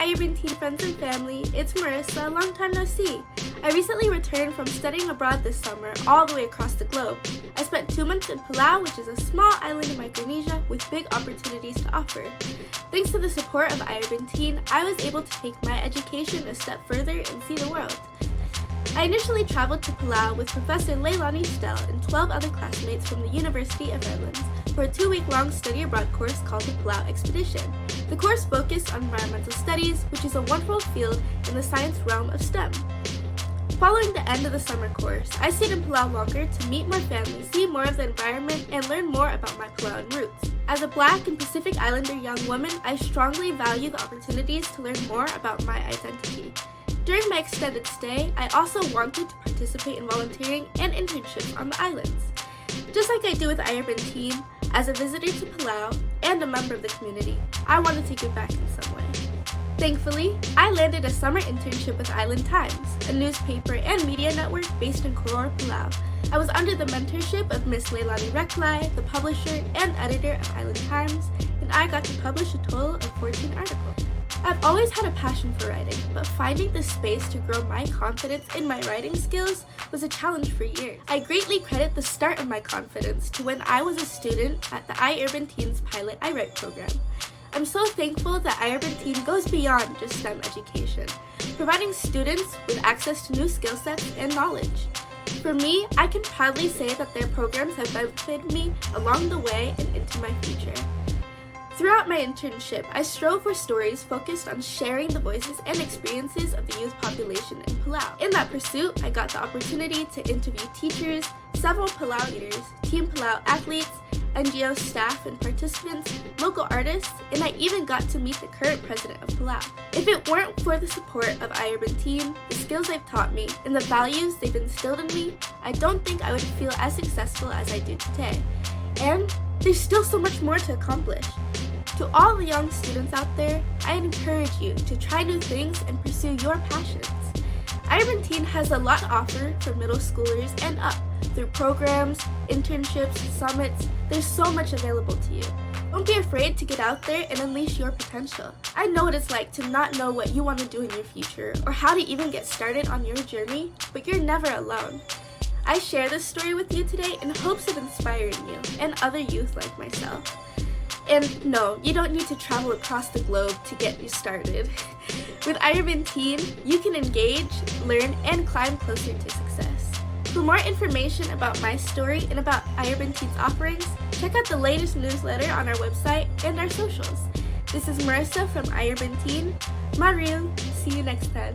iUrban teen friends and family, it's Marissa, long time no see. I recently returned from studying abroad this summer all the way across the globe. I spent 2 months in Palau, which is a small island in Micronesia with big opportunities to offer. Thanks to the support of iUrban Teen, I was able to take my education a step further and see the world. I initially traveled to Palau with Professor Leilani Stell and 12 other classmates from the University of Redlands for a 2-week-long study abroad course called the Palau Expedition. The course focused on environmental studies, which is a wonderful field in the science realm of STEM. Following the end of the summer course, I stayed in Palau longer to meet more families, see more of the environment, and learn more about my Palauan roots. As a Black and Pacific Islander young woman, I strongly value the opportunities to learn more about my identity. During my extended stay, I also wanted to participate in volunteering and internships on the islands. Just like I do with iUrban Teen, as a visitor to Palau and a member of the community, I wanted to give back in some way. Thankfully, I landed a summer internship with Island Times, a newspaper and media network based in Koror, Palau. I was under the mentorship of Miss Leilani Reklai, the publisher and editor of Island Times, and I got to publish a total of 14 articles. I've always had a passion for writing, but finding the space to grow my confidence in my writing skills was a challenge for years. I greatly credit the start of my confidence to when I was a student at the iUrban Teen's Pilot I Write program. I'm so thankful that iUrban Teen goes beyond just STEM education, providing students with access to new skill sets and knowledge. For me, I can proudly say that their programs have benefited me along the way and into my future. Throughout my internship, I strove for stories focused on sharing the voices and experiences of the youth population in Palau. In that pursuit, I got the opportunity to interview teachers, several Palau leaders, Team Palau athletes, NGO staff and participants, local artists, and I even got to meet the current president of Palau. If it weren't for the support of iUrban Teen, the skills they've taught me, and the values they've instilled in me, I don't think I would feel as successful as I do today. And there's still so much more to accomplish. To all the young students out there, I encourage you to try new things and pursue your passions. iUrban Teen has a lot to offer for middle schoolers and up. Through programs, internships, summits, there's so much available to you. Don't be afraid to get out there and unleash your potential. I know what it's like to not know what you want to do in your future or how to even get started on your journey, but you're never alone. I share this story with you today in hopes of inspiring you and other youth like myself. And no, you don't need to travel across the globe to get you started. With iUrban Teen, you can engage, learn, and climb closer to success. For more information about my story and about iUrban Teen's offerings, check out the latest newsletter on our website and our socials. This is Marissa from iUrban Teen. Mariam, see you next time.